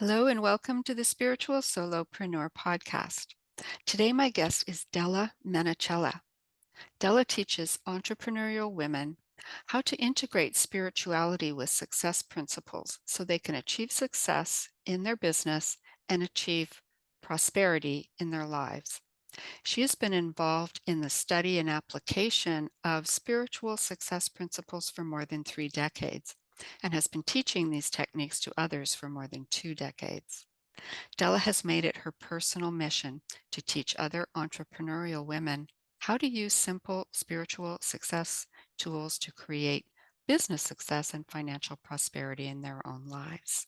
Hello and welcome to the Spiritual Solopreneur podcast. Today, my guest is Della Menechella. Della teaches entrepreneurial women how to integrate spirituality with success principles so they can achieve success in their business and achieve prosperity in their lives. She has been involved in the study and application of spiritual success principles for more than 3 decades and has been teaching these techniques to others for more than 2 decades. Della has made it her personal mission to teach other entrepreneurial women how to use simple spiritual success tools to create business success and financial prosperity in their own lives.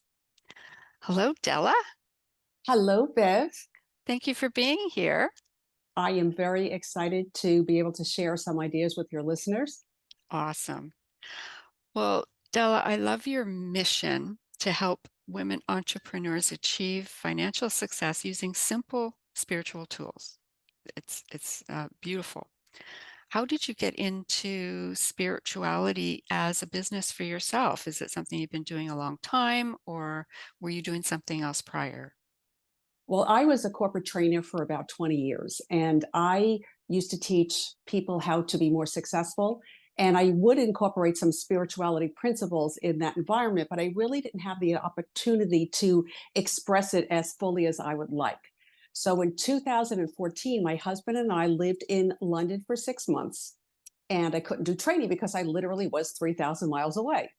Hello, Della. Hello, Bev. Thank you for being here. I am very excited to be able to share some ideas with your listeners. Awesome. Well, Della, I love your mission to help women entrepreneurs achieve financial success using simple spiritual tools. It's beautiful. How did you get into spirituality as a business for yourself? Is it something you've been doing a long time, or were you doing something else prior? Well, I was a corporate trainer for about 20 years, and I used to teach people how to be more successful. And I would incorporate some spirituality principles in that environment, but I really didn't have the opportunity to express it as fully as I would like. So in 2014, my husband and I lived in London for 6 months, and I couldn't do training because I literally was 3,000 miles away.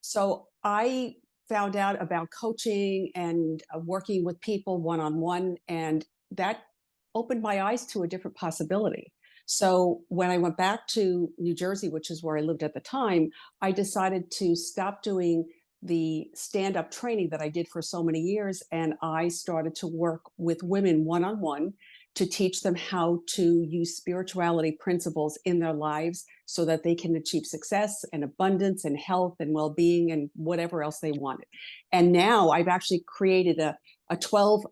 So I found out about coaching and working with people one on one, and that opened my eyes to a different possibility. So when I went back to New Jersey, which is where I lived at the time, I decided to stop doing the stand up training that I did for so many years. And I started to work with women one on one to teach them how to use spirituality principles in their lives so that they can achieve success and abundance and health and well-being and whatever else they wanted. And now I've actually created a 12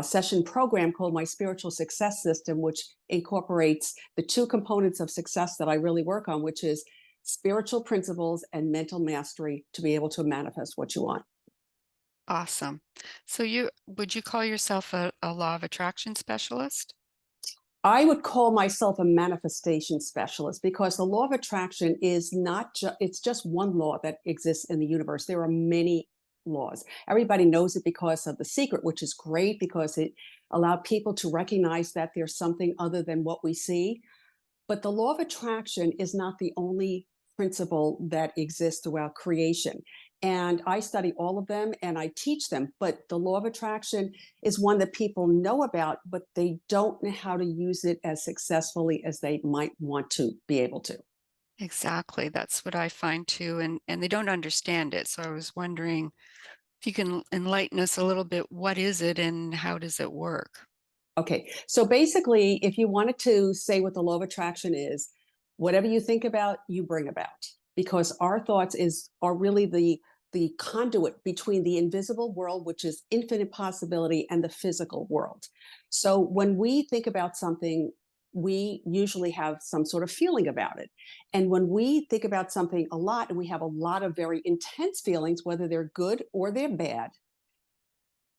session program called my Spiritual Success System, which incorporates the two components of success that I really work on, which is spiritual principles and mental mastery to be able to manifest what you want. Awesome. So you would you call yourself a law of attraction specialist? I would call myself a manifestation specialist because the law of attraction is not just, it's just one law that exists in the universe. There are many laws. Everybody knows it because of The Secret, which is great because it allowed people to recognize that there's something other than what we see. But the law of attraction is not the only principle that exists throughout creation. And I study all of them and I teach them. But the law of attraction is one that people know about, but they don't know how to use it as successfully as they might want to be able to. Exactly. That's what I find too. And they don't understand it. So I was wondering if you can enlighten us a little bit, what is it and how does it work? Okay. So basically, if you wanted to say what the law of attraction is, whatever you think about, you bring about. Because our thoughts are really the conduit between the invisible world, which is infinite possibility, and the physical world. So when we think about something, we usually have some sort of feeling about it. And when we think about something a lot and we have a lot of very intense feelings, whether they're good or they're bad,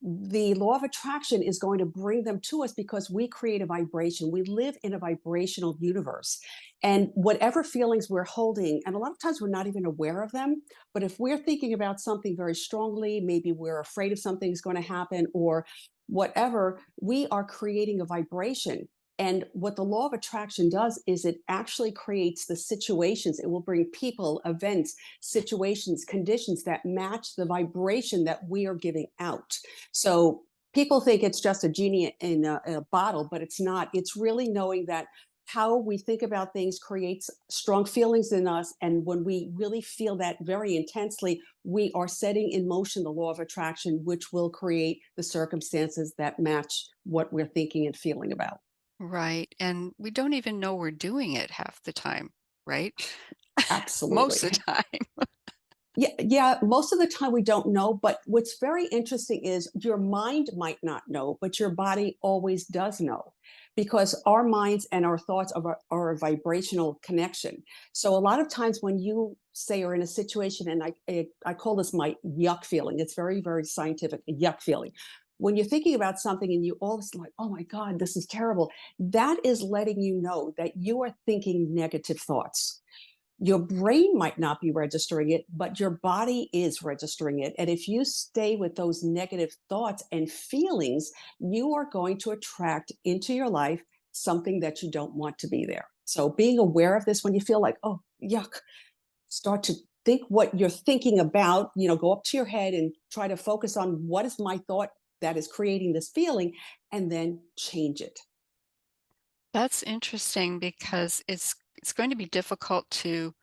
the law of attraction is going to bring them to us because we create a vibration. We live in a vibrational universe. And whatever feelings we're holding, and a lot of times we're not even aware of them, but if we're thinking about something very strongly, maybe we're afraid of something's going to happen or whatever, we are creating a vibration. And what the law of attraction does is it actually creates the situations. It will bring people, events, situations, conditions that match the vibration that we are giving out. So people think it's just a genie in a bottle, but it's not. It's really knowing that how we think about things creates strong feelings in us. And when we really feel that very intensely, we are setting in motion the law of attraction, which will create the circumstances that match what we're thinking and feeling about. Right. And we don't even know we're doing it half the time, right? Most Absolutely. of the time. Yeah, most of the time we don't know, but what's very interesting is your mind might not know, but your body always does know because our minds and our thoughts are a vibrational connection. So a lot of times when you say are in a situation, and I call this my yuck feeling. It's very, very scientific, a yuck feeling. When you're thinking about something and you always like, oh my God, this is terrible, that is letting you know that you are thinking negative thoughts. Your brain might not be registering it, but your body is registering it. And if you stay with those negative thoughts and feelings, you are going to attract into your life something that you don't want to be there. So being aware of this when you feel like, oh, yuck, start to think what you're thinking about, go up to your head and try to focus on what is my thought that is creating this feeling, and then change it. That's interesting because it's going to be difficult to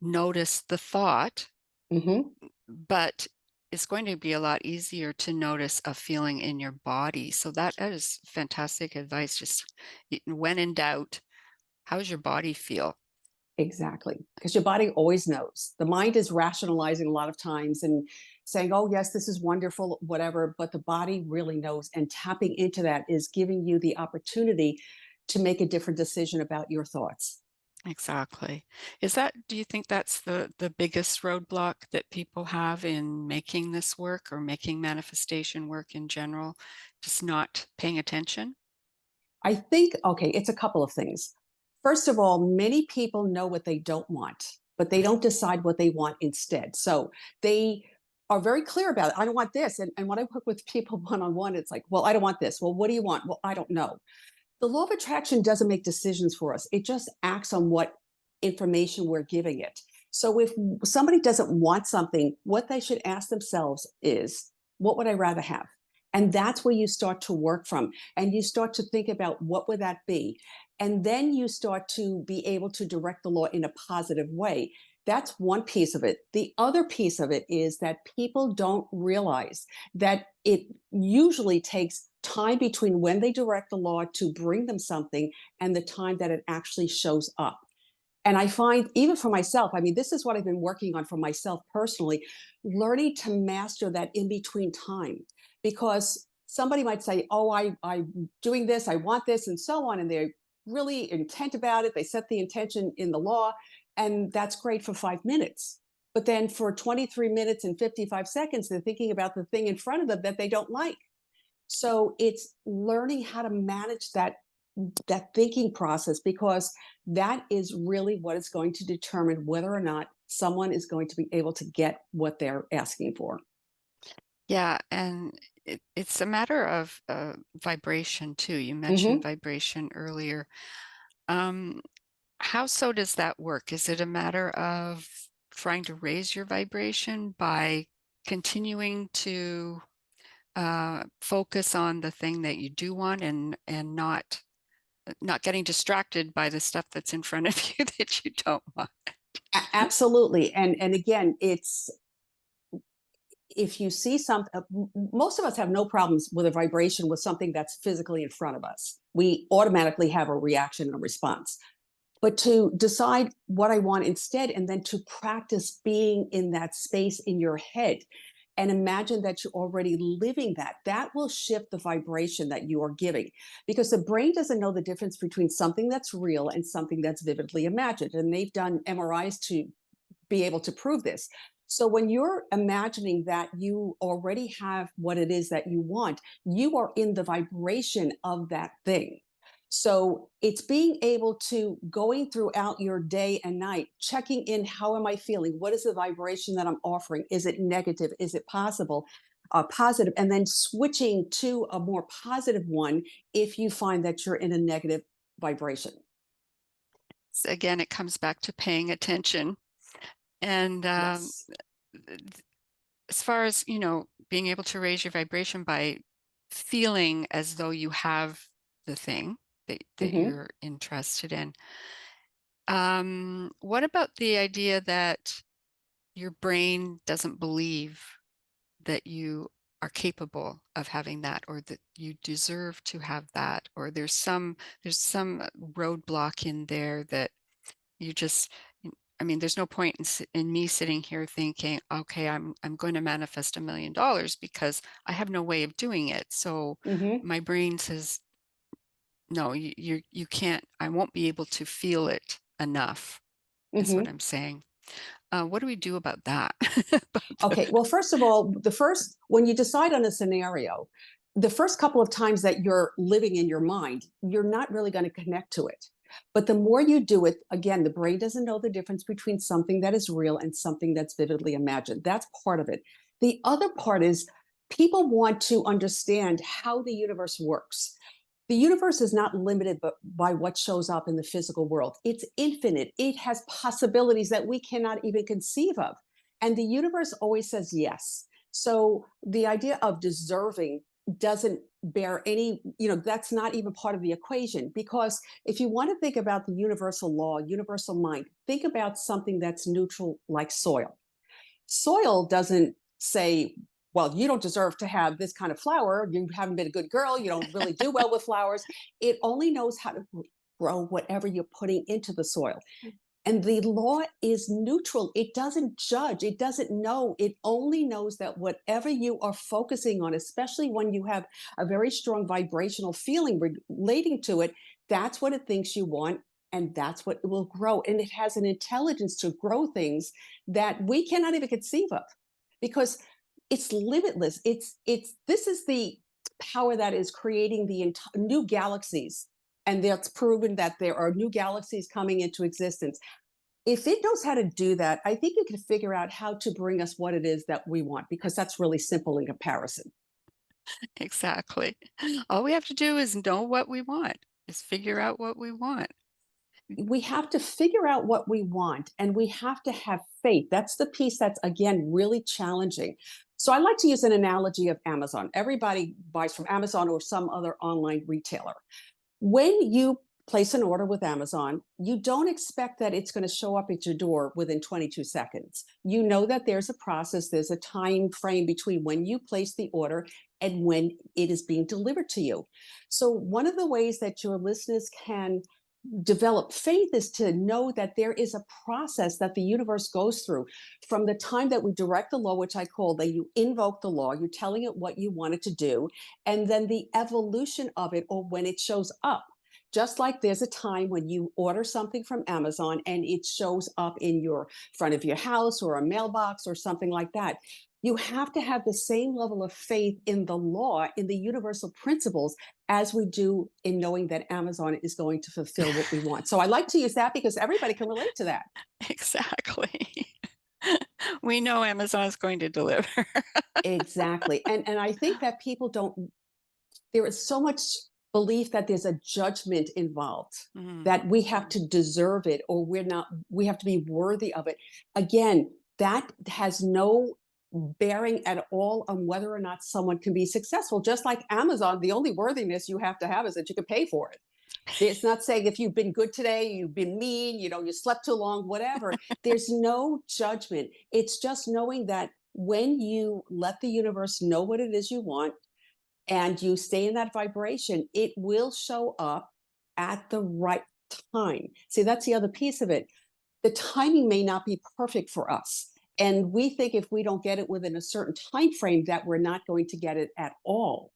notice the thought, Hmm. but it's going to be a lot easier to notice a feeling in your body. So that is fantastic advice. Just when in doubt, how does your body feel? Exactly. Because your body always knows. The mind is rationalizing a lot of times and saying, oh, yes, this is wonderful, whatever. But the body really knows. And tapping into that is giving you the opportunity to make a different decision about your thoughts. Exactly. Do you think that's the biggest roadblock that people have in making this work or making manifestation work in general? Just not paying attention? I think, okay, it's a couple of things. First of all, many people know what they don't want, but they don't decide what they want instead. So they are very clear about it. I don't want this. And when I work with people one on one, it's like, well, I don't want this. Well, what do you want? Well, I don't know. The law of attraction doesn't make decisions for us. It just acts on what information we're giving it. So if somebody doesn't want something, what they should ask themselves is, what would I rather have? And that's where you start to work from. And you start to think about what would that be? And then you start to be able to direct the law in a positive way. That's one piece of it. The other piece of it is that people don't realize that it usually takes time between when they direct the law to bring them something and the time that it actually shows up. And I find, even for myself, I mean, this is what I've been working on for myself personally, learning to master that in between time. Because somebody might say, oh, I'm doing this, I want this, and so on. And they're really intent about it. They set the intention in the law, and that's great for 5 minutes. But then for 23 minutes and 55 seconds, they're thinking about the thing in front of them that they don't like. So it's learning how to manage that thinking process, because that is really what is going to determine whether or not someone is going to be able to get what they're asking for. Yeah, and it's a matter of vibration too. You mentioned Hmm. vibration earlier. Um, how so does that work? Is it a matter of trying to raise your vibration by continuing to focus on the thing that you do want and not getting distracted by the stuff that's in front of you that you don't want? Absolutely. And again, it's, if you see something, most of us have no problems with a vibration with something that's physically in front of us. We automatically have a reaction and a response. But to decide what I want instead, and then to practice being in that space in your head and imagine that you're already living that, that will shift the vibration that you are giving, because the brain doesn't know the difference between something that's real and something that's vividly imagined. And they've done MRIs to be able to prove this. So when you're imagining that you already have what it is that you want, you are in the vibration of that thing. So it's being able to going throughout your day and night, checking in, how am I feeling? What is the vibration that I'm offering? Is it negative? Is it possible? Positive, and then switching to a more positive one if you find that you're in a negative vibration. Again, it comes back to paying attention. And Yes. as far as, being able to raise your vibration by feeling as though you have the thing that Hmm. you're interested in. What about the idea that your brain doesn't believe that you are capable of having that or that you deserve to have that, or there's some roadblock in there that you just I mean, there's no point in me sitting here thinking, okay, I'm going to manifest $1 million because I have no way of doing it. So Hmm. my brain says, no, you can't. I won't be able to feel it enough, is what Hmm. I'm saying. What do we do about that? Okay. Well, first of all, when you decide on a scenario, the first couple of times that you're living in your mind, you're not really going to connect to it. But the more you do it, again, the brain doesn't know the difference between something that is real and something that's vividly imagined. That's part of it. The other part is people want to understand how the universe works. The universe is not limited by what shows up in the physical world. It's infinite. It has possibilities that we cannot even conceive of. And the universe always says yes. So the idea of deserving doesn't bear any, that's not even part of the equation. Because if you want to think about the universal law, universal mind, think about something that's neutral like soil. Soil doesn't say, well, you don't deserve to have this kind of flower. You haven't been a good girl. You don't really do well with flowers. It only knows how to grow whatever you're putting into the soil. And the law is neutral. It doesn't judge. It doesn't know. It only knows that whatever you are focusing on, especially when you have a very strong vibrational feeling relating to it, that's what it thinks you want. And that's what it will grow. And it has an intelligence to grow things that we cannot even conceive of because it's limitless. This is the power that is creating the new galaxies. And that's proven that there are new galaxies coming into existence. If it knows how to do that, I think it can figure out how to bring us what it is that we want, because that's really simple in comparison. Exactly. All we have to do is know what we want, is figure out what we want. We have to figure out what we want and we have to have faith. That's the piece that's, again, really challenging. So I like to use an analogy of Amazon. Everybody buys from Amazon or some other online retailer. When you place an order with Amazon, you don't expect that it's going to show up at your door within 22 seconds. You know that there's a process, there's a time frame between when you place the order and when it is being delivered to you. So, one of the ways that your listeners can develop faith is to know that there is a process that the universe goes through from the time that we direct the law, which I call that you invoke the law, you're telling it what you want it to do, and then the evolution of it or when it shows up. Just like there's a time when you order something from Amazon and it shows up in your front of your house or a mailbox or something like that. You have to have the same level of faith in the law, in the universal principles, as we do in knowing that Amazon is going to fulfill what we want. So I like to use that because everybody can relate to that. Exactly. We know Amazon is going to deliver. Exactly. And I think that people don't, there is so much belief that there's a judgment involved, Mm, that we have to deserve it or we're not, we have to be worthy of it. Again, that has no bearing at all on whether or not someone can be successful. Just like Amazon, the only worthiness you have to have is that you can pay for it. It's not saying if you've been good today, you've been mean, you slept too long, whatever. There's no judgment. It's just knowing that when you let the universe know what it is you want and you stay in that vibration, it will show up at the right time. See, that's the other piece of it. The timing may not be perfect for us. And we think if we don't get it within a certain time frame that we're not going to get it at all.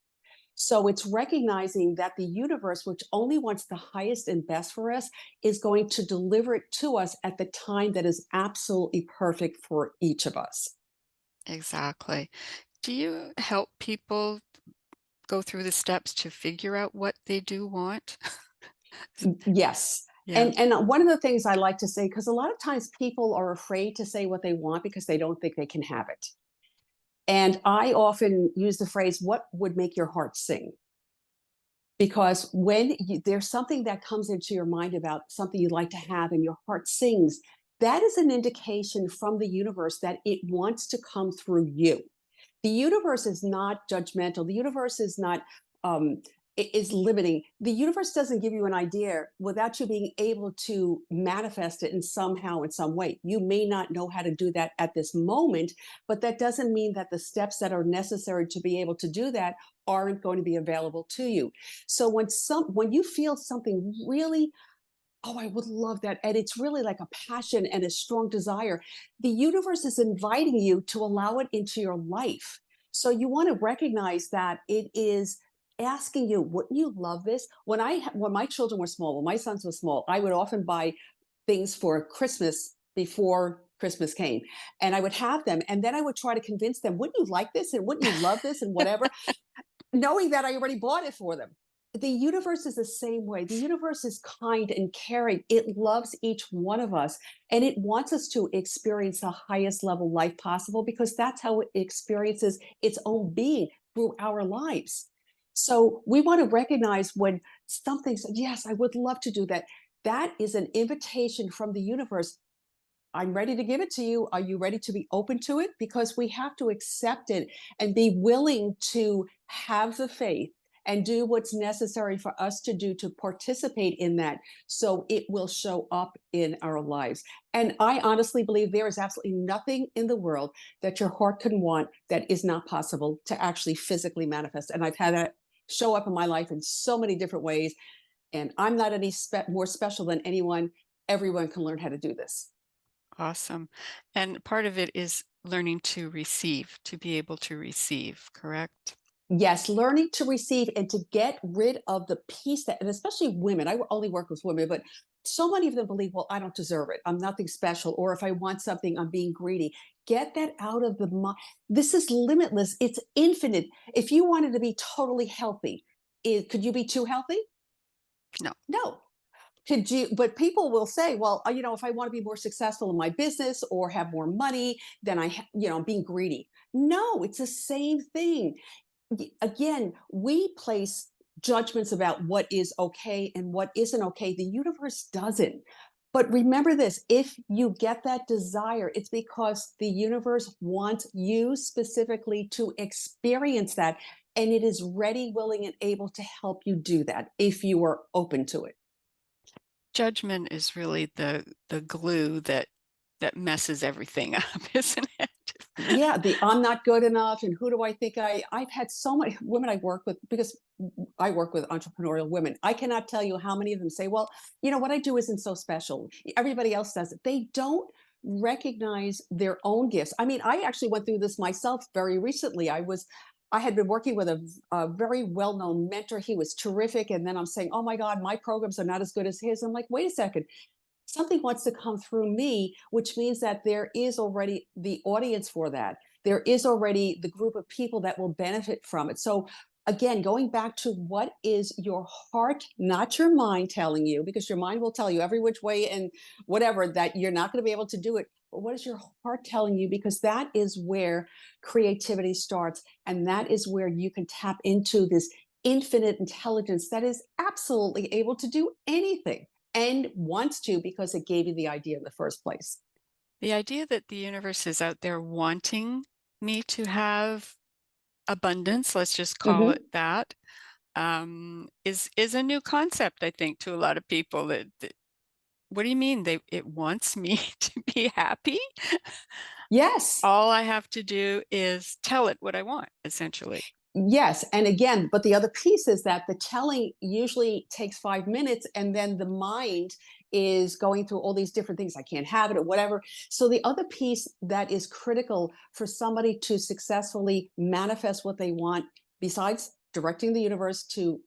So it's recognizing that the universe, which only wants the highest and best for us, is going to deliver it to us at the time that is absolutely perfect for each of us. exactly. Do you help people go through the steps to figure out what they do want? Yes. Yeah, And one of the things I like to say, because a lot of times people are afraid to say what they want because they don't think they can have it. And I often use the phrase, what would make your heart sing? Because there's something that comes into your mind about something you'd like to have and your heart sings, that is an indication from the universe that it wants to come through you. The universe is not judgmental. The universe is not um, is limiting. The universe doesn't give you an idea without you being able to manifest it in somehow, in some way. You may not know how to do that at this moment, but that doesn't mean that the steps that are necessary to be able to do that aren't going to be available to you. So when you feel something really Oh, I would love that. And it's really like a passion and a strong desire. The universe is inviting you to allow it into your life. So you want to recognize that it is asking you, wouldn't you love this? When my children were small, when my sons were small, I would often buy things for Christmas before Christmas came. And I would have them. And then I would try to convince them, wouldn't you like this? And wouldn't you love this? And whatever, knowing that I already bought it for them. The universe is the same way. The universe is kind and caring. It loves each one of us and it wants us to experience the highest level life possible because that's how it experiences its own being through our lives. So we want to recognize when something says, yes, I would love to do that. That is an invitation from the universe. I'm ready to give it to you. Are you ready to be open to it? Because we have to accept it and be willing to have the faith and do what's necessary for us to do to participate in that so it will show up in our lives. And I honestly believe there is absolutely nothing in the world that your heart can want that is not possible to actually physically manifest. And I've had that show up in my life in so many different ways. And I'm not any more special than anyone. Everyone can learn how to do this. Awesome. And part of it is learning to receive, to be able to receive, correct? Yes, learning to receive and to get rid of the piece that, and especially women, only work with women, but so many of them believe, well, I don't deserve it. I'm nothing special. Or if I want something, I'm being greedy. Get that out of the mind. This is limitless. It's infinite. If you wanted to be totally healthy, could you be too healthy? No. No. Could you, but people will say, well, if I want to be more successful in my business or have more money, then I'm being greedy. No, it's the same thing. Again, we place judgments about what is okay and what isn't okay. The universe doesn't. But remember this, if you get that desire, it's because the universe wants you specifically to experience that. And it is ready, willing, and able to help you do that if you are open to it. Judgment is really the glue that messes everything up, isn't it? Yeah, the I'm not good enough and who do I think I've had so many women I work with because I work with entrepreneurial women. I cannot tell you how many of them say, well, what I do isn't so special. Everybody else does it. They don't recognize their own gifts. I mean, I actually went through this myself very recently. I had been working with a very well-known mentor. He was terrific. And then I'm saying, oh my God, my programs are not as good as his. I'm like, wait a second, something wants to come through me, which means that there is already the audience for that. There is already the group of people that will benefit from it. So, again, going back to what is your heart, not your mind telling you, because your mind will tell you every which way and whatever that you're not going to be able to do it. But what is your heart telling you? Because that is where creativity starts. And that is where you can tap into this infinite intelligence that is absolutely able to do anything and wants to because it gave you the idea in the first place. The idea that the universe is out there wanting me to have abundance, let's just call it Hmm. that, is a new concept, I think, to a lot of people. That what do you mean? It wants me to be happy? Yes. All I have to do is tell it what I want, essentially. Yes. And again, but the other piece is that the telling usually takes 5 minutes, and then the mind is going through all these different things. I can't have it or whatever. So, the other piece that is critical for somebody to successfully manifest what they want, besides directing the universe to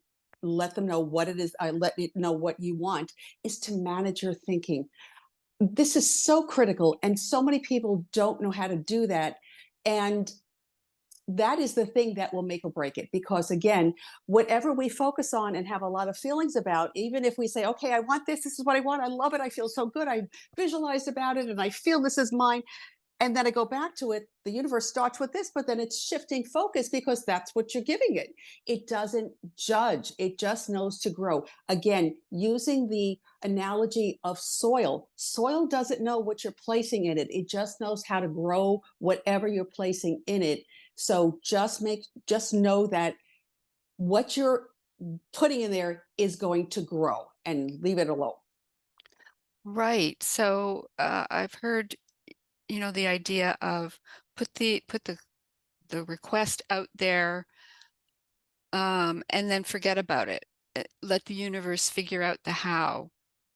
let them know what it is, let it know what you want, is to manage your thinking. This is so critical, and so many people don't know how to do that. And that is the thing that will make or break it, because again, whatever we focus on and have a lot of feelings about, even if we say, okay, I want this is what I want, I love it, I feel so good, I visualized about it and I feel this is mine, and then I go back to it, the universe starts with this, but then it's shifting focus because that's what you're giving it. It doesn't judge, it just knows to grow. Again, using the analogy of soil, soil doesn't know what you're placing in it, it just knows how to grow whatever you're placing in it. So just know that what you're putting in there is going to grow, and leave it alone. Right. So I've heard, the idea of put the request out there, and then forget about it. Let the universe figure out the how.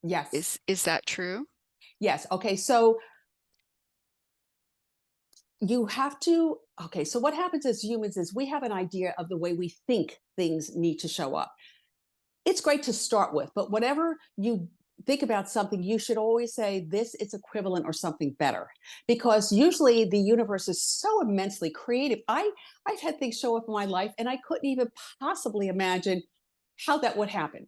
Yes. Is that true? Yes. Okay. So you have to, okay. So what happens as humans is we have an idea of the way we think things need to show up. It's great to start with, but whatever you think about something, you should always say this is equivalent or something better, because usually the universe is so immensely creative. I've had things show up in my life and I couldn't even possibly imagine how that would happen,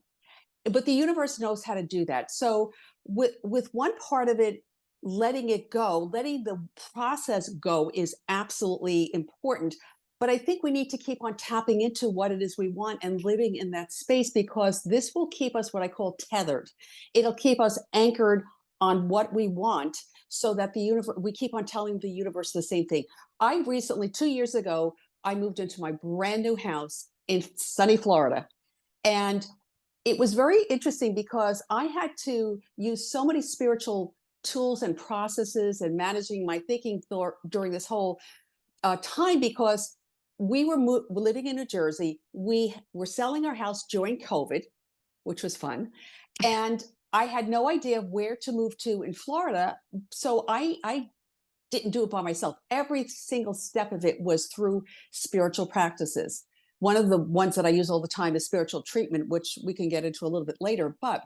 but the universe knows how to do that. So with one part of it, letting it go, letting the process go is absolutely important. But I think we need to keep on tapping into what it is we want and living in that space, because this will keep us what I call tethered. It'll keep us anchored on what we want, so that the universe, we keep on telling the universe the same thing. I recently, 2 years ago, I moved into my brand new house in sunny Florida. And it was very interesting because I had to use so many spiritual tools and processes and managing my thinking during this whole time, because we were living in New Jersey. We were selling our house during COVID, which was fun. And I had no idea where to move to in Florida. So I didn't do it by myself. Every single step of it was through spiritual practices. One of the ones that I use all the time is spiritual treatment, which we can get into a little bit later. But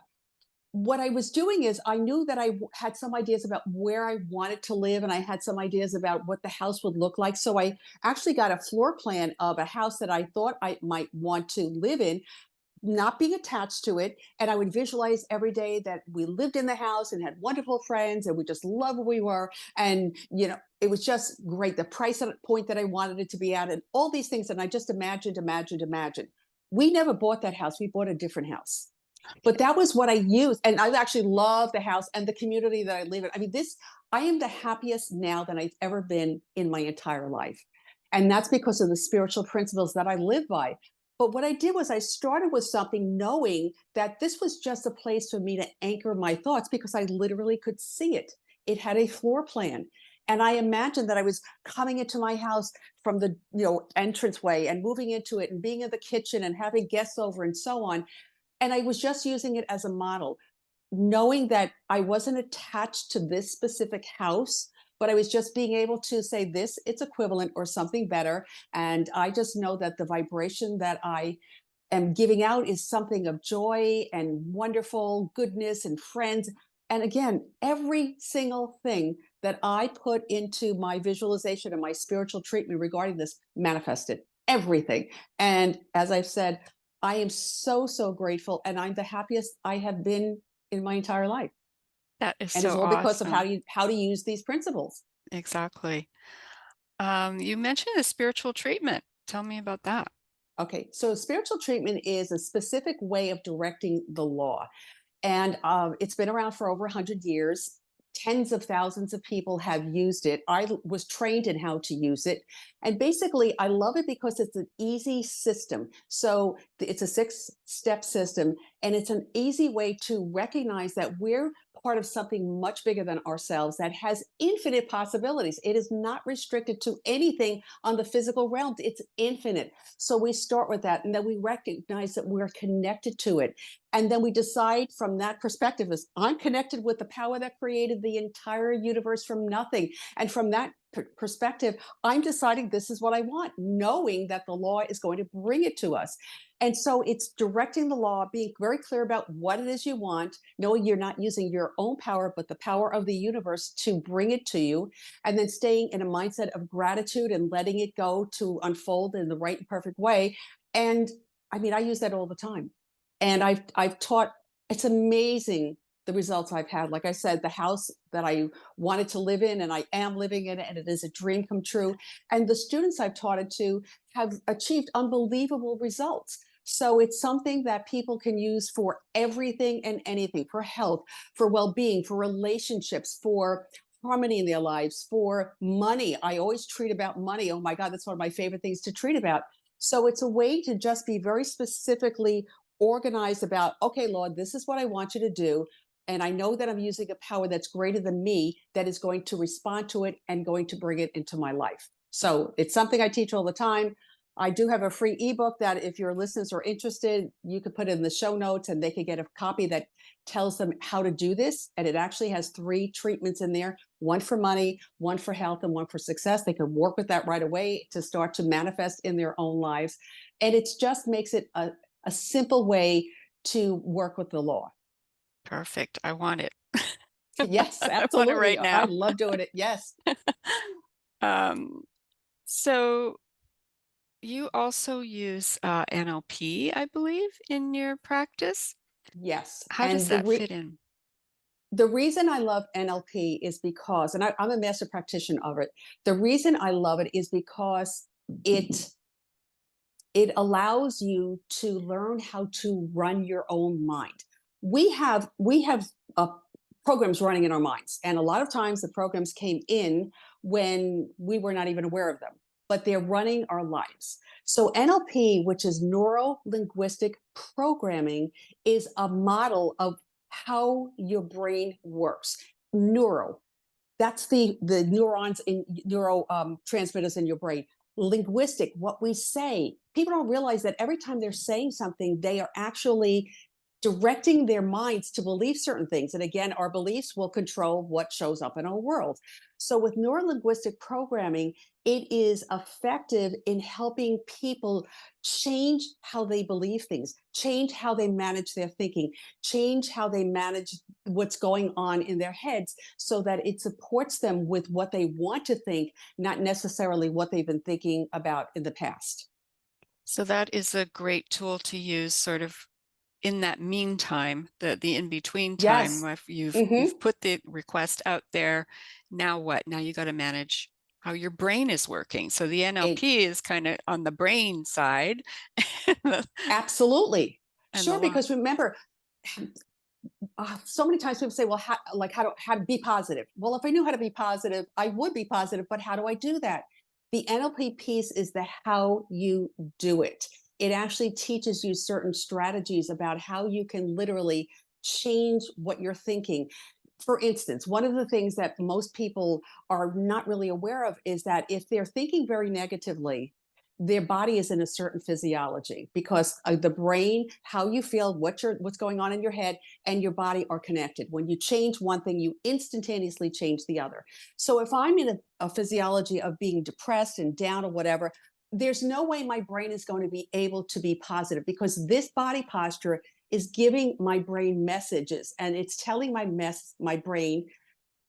what I was doing is I knew that I had some ideas about where I wanted to live, and I had some ideas about what the house would look like. So I actually got a floor plan of a house that I thought I might want to live in, not being attached to it. And I would visualize every day that we lived in the house and had wonderful friends and we just loved where we were. And, it was just great. The price point that I wanted it to be at, and all these things. And I just imagined. We never bought that house. We bought a different house. But that was what I used. And I actually love the house and the community that I live in. I mean, I am the happiest now than I've ever been in my entire life. And that's because of the spiritual principles that I live by. But what I did was I started with something knowing that this was just a place for me to anchor my thoughts, because I literally could see it. It had a floor plan. And I imagined that I was coming into my house from the entranceway and moving into it and being in the kitchen and having guests over and so on. And I was just using it as a model, knowing that I wasn't attached to this specific house, but I was just being able to say this, it's equivalent or something better. And I just know that the vibration that I am giving out is something of joy and wonderful goodness and friends. And again, every single thing that I put into my visualization and my spiritual treatment regarding this manifested everything. And as I've said, I am so, so grateful. And I'm the happiest I have been in my entire life. That is And it's so all because of awesome. how to use these principles. Exactly. You mentioned a spiritual treatment. Tell me about that. Okay, so spiritual treatment is a specific way of directing the law. And it's been around for over 100 years. Tens of thousands of people have used it. Was trained in how to use it. And basically, I love it because it's an easy system. So it's a 6-step system, and it's an easy way to recognize that we're part of something much bigger than ourselves that has infinite possibilities. It is not restricted to anything on the physical realm, it's infinite. So we start with that, and then we recognize that we're connected to it. And then we decide from that perspective is I'm connected with the power that created the entire universe from nothing. And from that perspective, I'm deciding this is what I want, knowing that the law is going to bring it to us. And so it's directing the law, being very clear about what it is you want, knowing you're not using your own power, but the power of the universe to bring it to you, and then staying in a mindset of gratitude and letting it go to unfold in the right and perfect way. And I mean, I use that all the time. And I've taught, it's amazing the results I've had. Like I said, the house that I wanted to live in and I am living in it, and it is a dream come true. And the students I've taught it to have achieved unbelievable results. So it's something that people can use for everything and anything, for health, for well-being, for relationships, for harmony in their lives, for money. I always treat about money. Oh my God, that's one of my favorite things to treat about. So it's a way to just be very specifically organized about, okay, Lord, this is what I want you to do. And I know that I'm using a power that's greater than me that is going to respond to it and going to bring it into my life. So it's something I teach all the time. I do have a free ebook that if your listeners are interested, you could put in the show notes and they could get a copy that tells them how to do this. And it actually has 3 treatments in there, one for money, one for health, and one for success. They can work with that right away to start to manifest in their own lives. And it just makes it a simple way to work with the law. Perfect. I want it. Yes, I want it absolutely. right I now. love doing it. Yes. Um, so you also use NLP, I believe, in your practice. Yes. How does And that fit in? the reason I love NLP is because, and I'm a master practitioner of it. The reason I love it is because it it allows you to learn how to run your own mind. We have programs running in our minds, and a lot of times the programs came in when we were not even aware of them, but they're running our lives. So NLP, which is neuro linguistic programming, is a model of how your brain works. Neuro, that's the neurons in neuro transmitters in your brain. Linguistic, what we say. People don't realize that every time they're saying something, they are actually directing their minds to believe certain things. And again, our beliefs will control what shows up in our world. So with neurolinguistic programming, it is effective in helping people change how they believe things, change how they manage their thinking, change how they manage what's going on in their heads so that it supports them with what they want to think, not necessarily what they've been thinking about in the past. So that is a great tool to use sort of in that meantime, the in-between time, Yes. if you've Hmm. put the request out there, now what? Now you gotta manage how your brain is working. So the NLP is kinda on the brain side and Absolutely. the Sure, law. because remember, so many times people say, "Well, how to be positive?" Well, if I knew how to be positive, I would be positive. But how do I do that? The NLP piece is the how you do it. It actually teaches you certain strategies about how you can literally change what you're thinking. For instance, one of the things that most people are not really aware of is that if they're thinking very negatively, their body is in a certain physiology because the brain, how you feel, what's going on in your head, and your body are connected. When you change one thing, you instantaneously change the other. So if I'm in a physiology of being depressed and down or whatever, there's no way my brain is going to be able to be positive because this body posture is giving my brain messages and it's telling my brain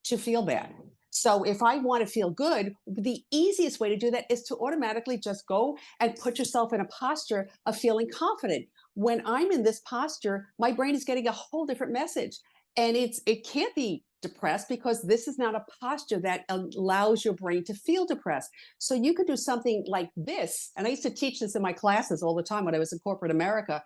to feel bad. So if I want to feel good, the easiest way to do that is to automatically just go and put yourself in a posture of feeling confident. When I'm in this posture, my brain is getting a whole different message. And it can't be depressed because this is not a posture that allows your brain to feel depressed. So you could do something like this. And I used to teach this in my classes all the time when I was in corporate America.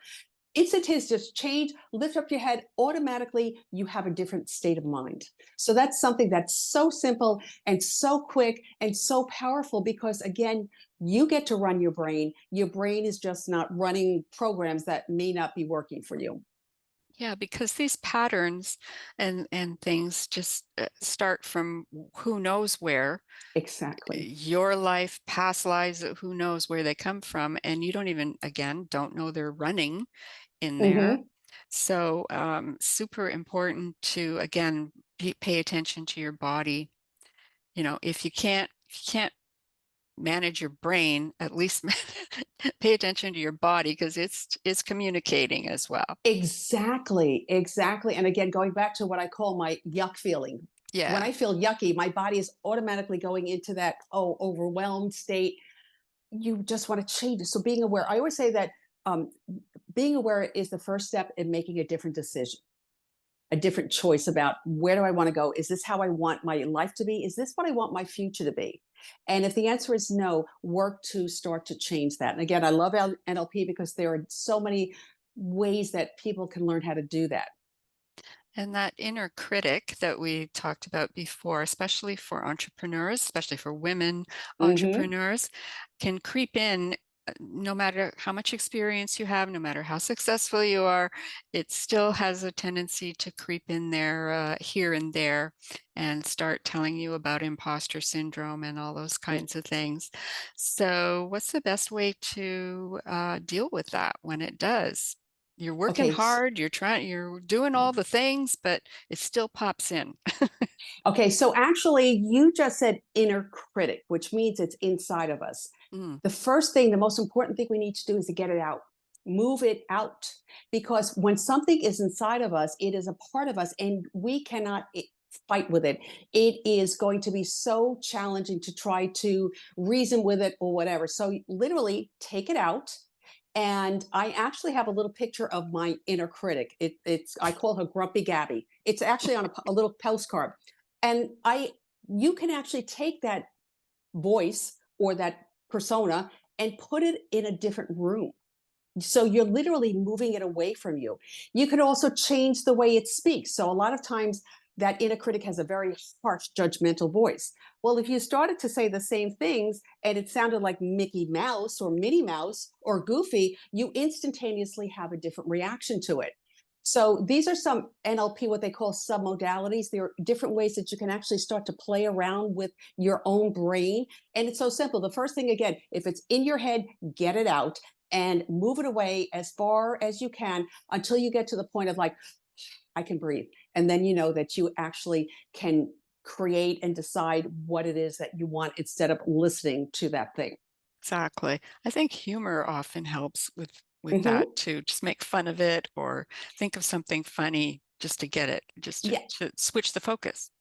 Instantaneous just change, lift up your head, automatically you have a different state of mind. So that's something that's so simple and so quick and so powerful because, again, you get to run your brain. Your brain is just not running programs that may not be working for you. Yeah, because these patterns and things just, start from who knows where, Exactly. your life, past lives, who knows where they come from, and you don't even, again, don't know they're running in there. Hmm. So, super important to, again, pay attention to your body. You know, if you can't manage your brain, at least pay attention to your body because it's communicating as well. Exactly, exactly. And again, going back to what I call my yuck feeling. When Yeah. I feel yucky, my body is automatically going into that, oh, overwhelmed state. You just want to change it. So being aware, I always say that um, being aware is the first step in making a different decision, a different choice about where do I want to go? Is this how I want my life to be? Is this what I want my future to be? And if the answer is no, work to start to change that. And again, I love NLP because there are so many ways that people can learn how to do that. And that inner critic that we talked about before, especially for entrepreneurs, especially for women Hmm. entrepreneurs, can creep in no matter how much experience you have, no matter how successful you are, it still has a tendency to creep in there here and there and start telling you about imposter syndrome and all those Yeah. kinds of things. So, what's the best way to deal with that when it does? You're working Okay. hard, you're doing all the things, but it still pops in. Okay. So actually, you just said inner critic, which means it's inside of us. Mm, The first thing, the most important thing we need to do is to get it out, move it out. Because when something is inside of us, it is a part of us and we cannot fight with it. It is going to be so challenging to try to reason with it or whatever. So, literally, take it out. And I actually have a little picture of my inner critic. I call her Grumpy Gabby. It's actually on a little postcard, and you can actually take that voice or that persona and put it in a different room. So you're literally moving it away from you. You could also change the way it speaks. So a lot of times that inner critic has a very harsh, judgmental voice. Well, if you started to say the same things and it sounded like Mickey Mouse or Minnie Mouse or Goofy, you instantaneously have a different reaction to it. So these are some NLP, what they call submodalities. There are different ways that you can actually start to play around with your own brain. And it's so simple. The first thing, again, if it's in your head, get it out and move it away as far as you can until you get to the point of like, I can breathe. And then you know that you actually can create and decide what it is that you want instead of listening to that thing. exactly. I think humor often helps with that Hmm. too. Just make fun of it or think of something funny just to get it, just Yeah, to switch the focus.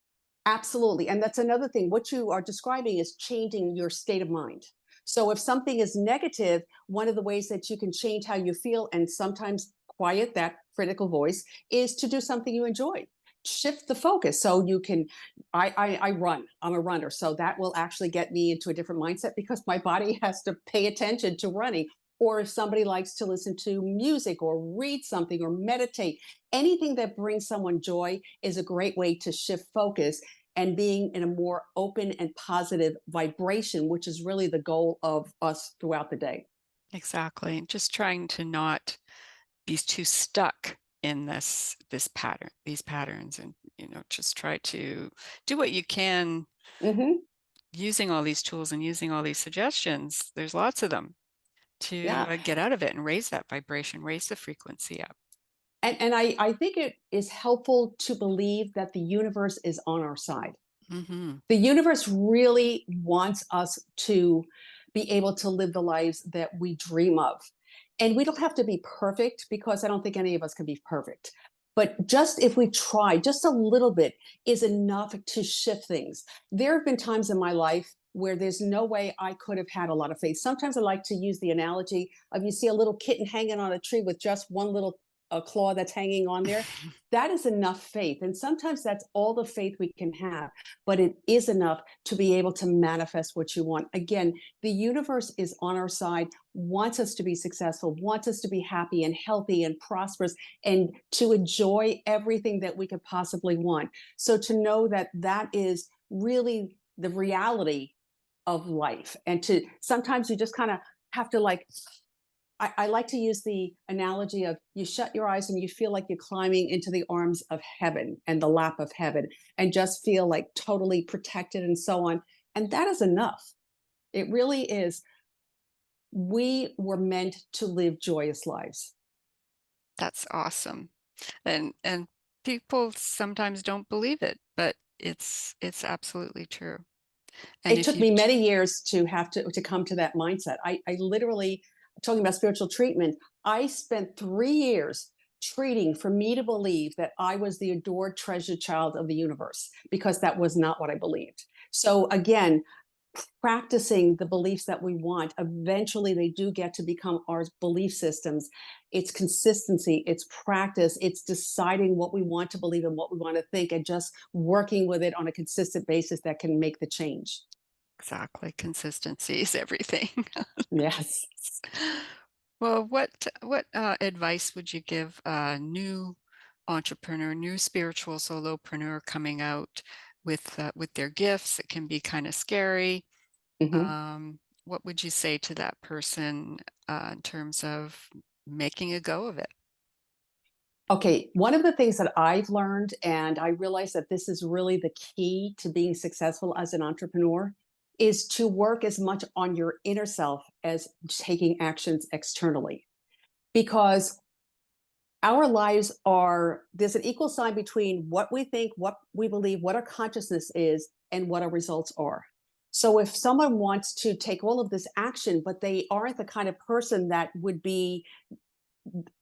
absolutely. And that's another thing. What you are describing is changing your state of mind. So if something is negative, one of the ways that you can change how you feel and sometimes quiet that critical voice is to do something you enjoy. Shift the focus so you can. I run. I'm a runner, so that will actually get me into a different mindset because my body has to pay attention to running. Or if somebody likes to listen to music or read something or meditate, anything that brings someone joy is a great way to shift focus and being in a more open and positive vibration, which is really the goal of us throughout the day. Exactly. Just trying to not be too stuck in this pattern, these patterns, and just try to do what you can Hmm. using all these tools and using all these suggestions. There's lots of them to Yeah. get out of it and raise that vibration, raise the frequency up. And I think it is helpful to believe that the universe is on our side. Hmm. The universe really wants us to be able to live the lives that we dream of. And we don't have to be perfect because I don't think any of us can be perfect. But just if we try just a little bit is enough to shift things. There have been times in my life where there's no way I could have had a lot of faith. Sometimes I like to use the analogy of you see a little kitten hanging on a tree with just one little claw that's hanging on there. That is enough faith. And sometimes that's all the faith we can have, but it is enough to be able to manifest what you want. Again, the universe is on our side, wants us to be successful, wants us to be happy and healthy and prosperous and to enjoy everything that we could possibly want. So to know that that is really the reality of life and to sometimes you just kind of have to like I like to use the analogy of you shut your eyes and you feel like you're climbing into the arms of heaven and the lap of heaven and just feel like totally protected and so on. And that is enough. It really is. We were meant to live joyous lives. That's awesome. And people sometimes don't believe it, but it's absolutely true. And It if took you me many years to have to come to that mindset. I literally, talking about spiritual treatment, I spent 3 years treating for me to believe that I was the adored, treasured child of the universe because that was not what I believed. So again, practicing the beliefs that we want, eventually they do get to become our belief systems. It's consistency, it's practice, it's deciding what we want to believe and what we want to think, and just working with it on a consistent basis that can make the change. exactly, consistency is everything. Yes. Well, what advice would you give a new entrepreneur, new spiritual solopreneur coming out with their gifts? It can be kind of scary. Hmm. Um, what would you say to that person in terms of making a go of it? Okay, one of the things that I've learned, and I realize that this is really the key to being successful as an entrepreneur, is to work as much on your inner self as taking actions externally. Because our lives are, there's an equal sign between what we think, what we believe, what our consciousness is, and what our results are. So if someone wants to take all of this action, but they aren't the kind of person that would be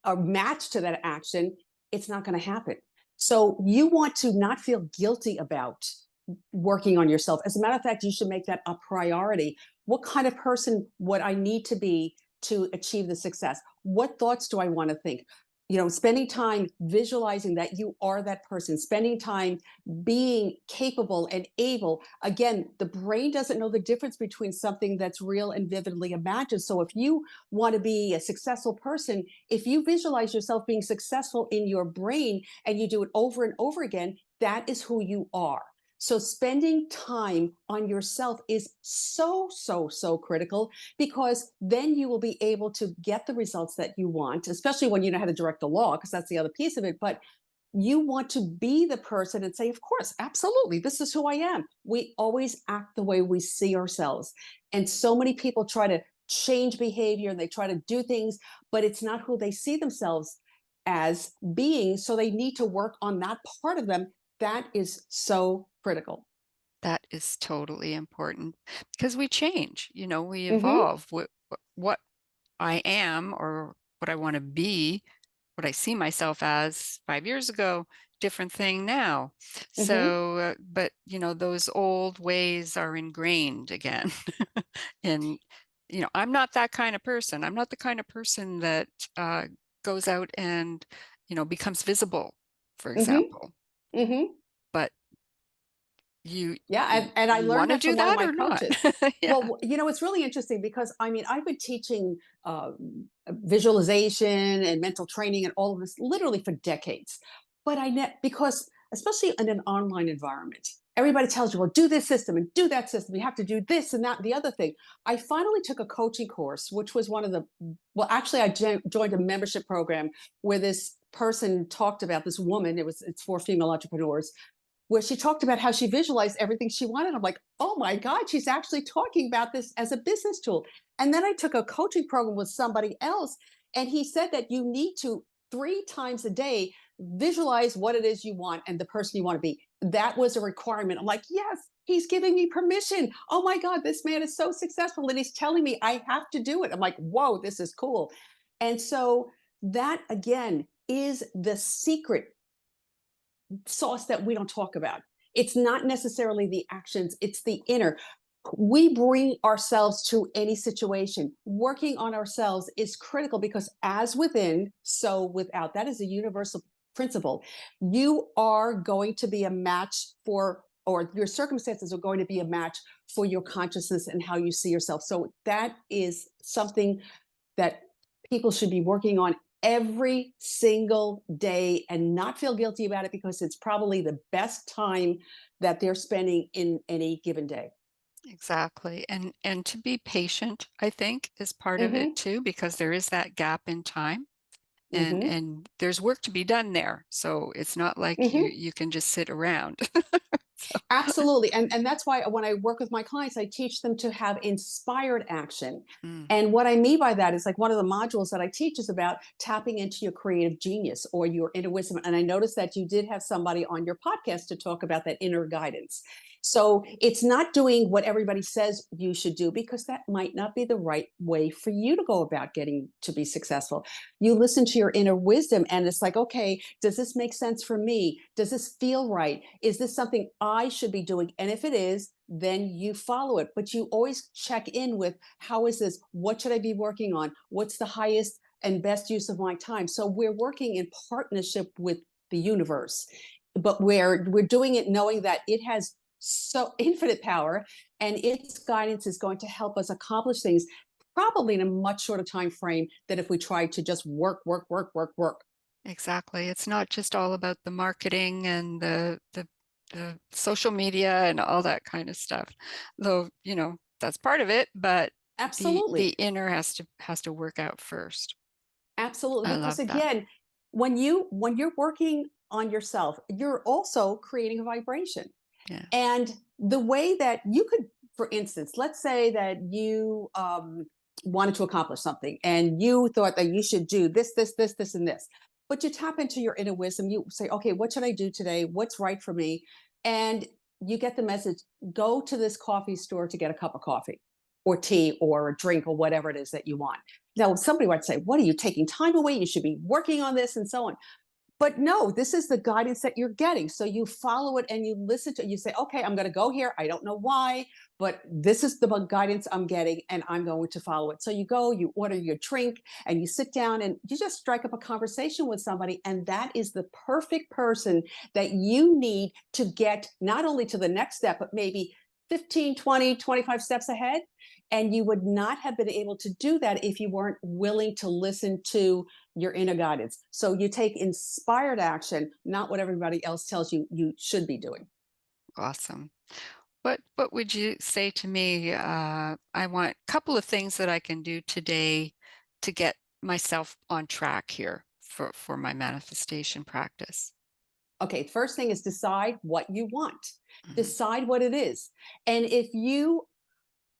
a match to that action, it's not going to happen. So you want to not feel guilty about working on yourself. As a matter of fact, you should make that a priority. What kind of person would I need to be to achieve the success? What thoughts do I want to think? Spending time visualizing that you are that person, spending time being capable and able. Again, the brain doesn't know the difference between something that's real and vividly imagined. So if you want to be a successful person, if you visualize yourself being successful in your brain and you do it over and over again, that is who you are. So spending time on yourself is so, so, so critical, because then you will be able to get the results that you want, especially when you know how to direct the law, because that's the other piece of it. But you want to be the person and say, of course, absolutely, this is who I am. We always act the way we see ourselves. And so many people try to change behavior and they try to do things, but it's not who they see themselves as being. So they need to work on that part of them. That is so critical. That is totally important because we change, we Mm-hmm. evolve. What I am or what I want to be, what I see myself as 5 years ago, different thing now. Mm-hmm. So, but those old ways are ingrained again. And, I'm not that kind of person. I'm not the kind of person that uh, goes out and, becomes visible, for Mm-hmm. example. Mm-hmm. But you Yeah, you, and I you learned want to that do from one of that my or not? coaches. Yeah, Well, it's really interesting because I mean, I've been teaching visualization and mental training and all of this literally for decades. But because especially in an online environment, everybody tells you, well, do this system and do that system. You have to do this and that and the other thing. I finally took a coaching course, which was one of the, well, actually, joined a membership program where this person talked about this woman. It's for female entrepreneurs, where she talked about how she visualized everything she wanted. I'm like, oh my God, she's actually talking about this as a business tool. And then I took a coaching program with somebody else, and he said that you need to 3 times a day visualize what it is you want and the person you want to be. That was a requirement. I'm like, yes, he's giving me permission. Oh my God, this man is so successful. And he's telling me I have to do it. I'm like, whoa, this is cool. And so that again is the secret sauce that we don't talk about. It's not necessarily the actions, it's the inner. We bring ourselves to any situation. Working on ourselves is critical because, as within, so without. That is a universal principle. You are going to be a match for, or your circumstances are going to be a match for your consciousness and how you see yourself. So, that is something that people should be working on every single day and not feel guilty about it, because it's probably the best time that they're spending in any given day. exactly. And to be patient, I think, is part of it Mm-hmm. too, because there is that gap in time. and Mm-hmm. and there's work to be done there, so it's not like you Mm-hmm. you can just sit around. So, Absolutely. And that's why when I work with my clients, I teach them to have inspired action. mm, And what I mean by that is, like, one of the modules that I teach is about tapping into your creative genius or your inner wisdom. And I noticed that you did have somebody on your podcast to talk about that inner guidance. So it's not doing what everybody says you should do, because that might not be the right way for you to go about getting to be successful. You listen to your inner wisdom and it's like, okay, does this make sense for me? Does this feel right? Is this something I should be doing? And if it is, then you follow it. But you always check in with, how is this? What should I be working on? What's the highest and best use of my time? So we're working in partnership with the universe, but we're doing it knowing that it has so infinite power, and its guidance is going to help us accomplish things probably in a much shorter time frame than if we tried to just work, work, work, work, work. exactly. It's not just all about the marketing and the social media and all that kind of stuff, though that's part of it. But The Absolutely. inner has to work out first. Absolutely. I Because love that. again, when you're working on yourself, you're also creating a vibration. Yeah. And the way that you could, for instance, let's say that you wanted to accomplish something and you thought that you should do this, and this. But you tap into your inner wisdom. You say, okay, what should I do today? What's right for me? And you get the message, go to this coffee store to get a cup of coffee or tea or a drink or whatever it is that you want. Now, somebody might say, what are you taking time away? You should be working on this and so on. But no, this is the guidance that you're getting. So you follow it and you listen to it. You say, okay, I'm going to go here. I don't know why, but this is the guidance I'm getting and I'm going to follow it. So you go, you order your drink and you sit down and you just strike up a conversation with somebody. And that is the perfect person that you need to get not only to the next step, but maybe 15, 20, 25 steps ahead. And you would not have been able to do that if you weren't willing to listen to your inner guidance. So you take inspired action, not what everybody else tells you you should be doing. Awesome. What would you say to me? I want a couple of things that I can do today to get myself on track here for my manifestation practice. Okay, first thing is decide what you want. Mhm. Decide what it is. And if you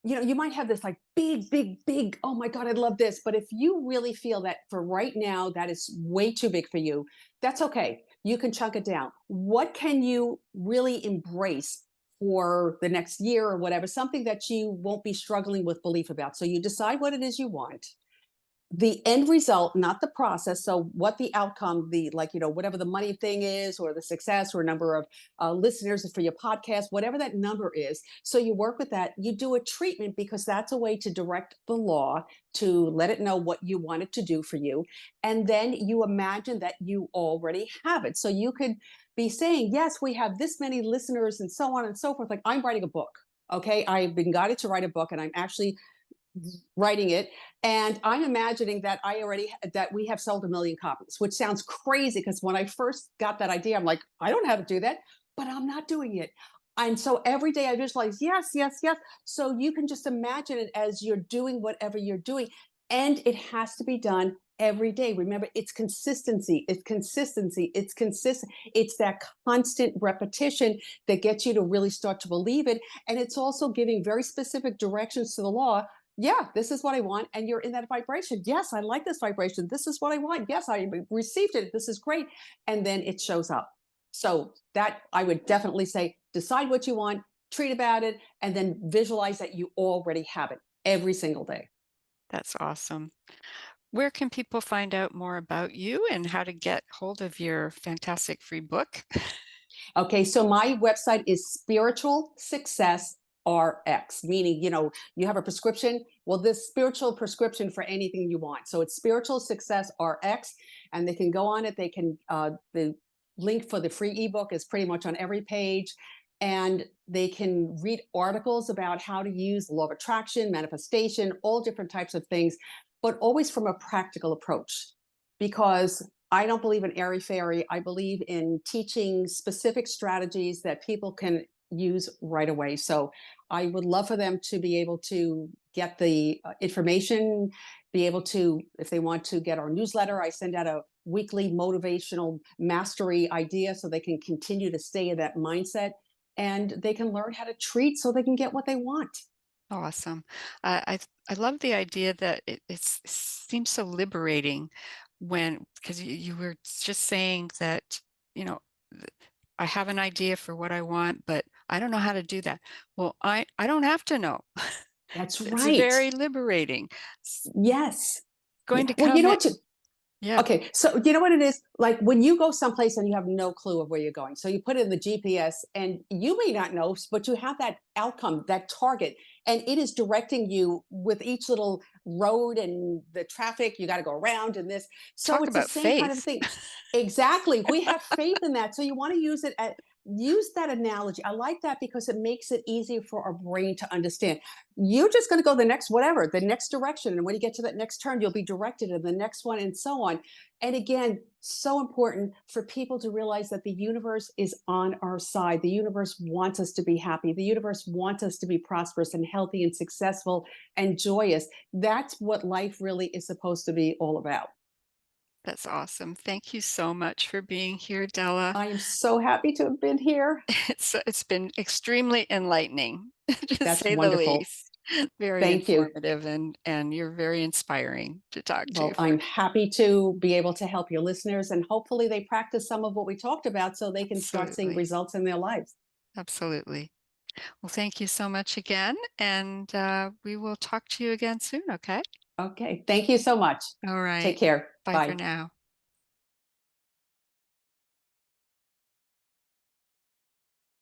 know, you might have this like big, oh my God, I love this. But if you really feel that for right now, that is way too big for you, that's okay. You can chunk it down. What can you really embrace for the next year or whatever? Something that you won't be struggling with belief about. So you decide what it is you want, the end result, not the process. So what the outcome, the like, whatever the money thing is, or the success, or number of listeners for your podcast, whatever that number is. So you work with that. You do a treatment because that's a way to direct the law to let it know what you want it to do for you. And then you imagine that you already have it. So you could be saying, yes, we have this many listeners and so on and so forth. Like I'm writing a book. Okay. I've been guided to write a book and I'm actually writing it, and I'm imagining that that we have sold 1 million copies, which sounds crazy because when I first got that idea, I'm like, I don't have to do that, but I'm not doing it. And so every day I visualize, yes, yes, yes. So you can just imagine it as you're doing whatever you're doing, and it has to be done every day. Remember, it's consistency, it's consistency, it's consistent. It's that constant repetition that gets you to really start to believe it. And it's also giving very specific directions to the law. Yeah, this is what I want. And you're in that vibration. Yes, I like this vibration. This is what I want. Yes, I received it. This is great. And then it shows up. So that I would definitely say decide what you want, treat about it, and then visualize that you already have it every single day. That's awesome. Where can people find out more about you and how to get hold of your fantastic free book? Okay, so my website is Spiritual Success RX, meaning, you have a prescription. Well, this spiritual prescription for anything you want. So it's Spiritual Success RX, and they can go on it. They can, the link for the free ebook is pretty much on every page. And they can read articles about how to use law of attraction, manifestation, all different types of things, but always from a practical approach. Because I don't believe in airy fairy. I believe in teaching specific strategies that people can use right away. So I would love for them to be able to get the information, be able to, if they want to get our newsletter, I send out a weekly motivational mastery idea so they can continue to stay in that mindset and they can learn how to treat so they can get what they want. Awesome. I love the idea that it seems so liberating when because you were just saying that, you know, th- I have an idea for what I want, but I don't know how to do that. Well, I don't have to know. That's It's right. very liberating. It's Yes. going to Well, you come know at, what? yeah, Okay, so you know what it is? Like when you go someplace and you have no clue of where you're going. So you put in the GPS and you may not know, but you have that outcome, that target, and it is directing you with each little road and the traffic you got to go around and this. So talk it's the about same kind of faith. thing. Exactly. We have faith in that. So you want to use it use that analogy. I like that because it makes it easier for our brain to understand. You're just going to go the next whatever, the next direction. And when you get to that next turn, you'll be directed in the next one and so on. And again, so important for people to realize that the universe is on our side. The universe wants us to be happy. The universe wants us to be prosperous and healthy and successful and joyous. That's what life really is supposed to be all about. That's awesome. Thank you so much for being here, Della. I am so happy to have been here. It's been extremely enlightening, to That's say the wonderful. least. Very Thank you. informative, and you're very inspiring to talk to Well, for I'm happy to be able to help your listeners, and hopefully they practice some of what we talked about so they can start seeing absolutely, results in their lives. absolutely. Well, thank you so much again, and we will talk to you again soon, okay? Okay. Thank you so much. All Take right. care. Bye for Bye. now.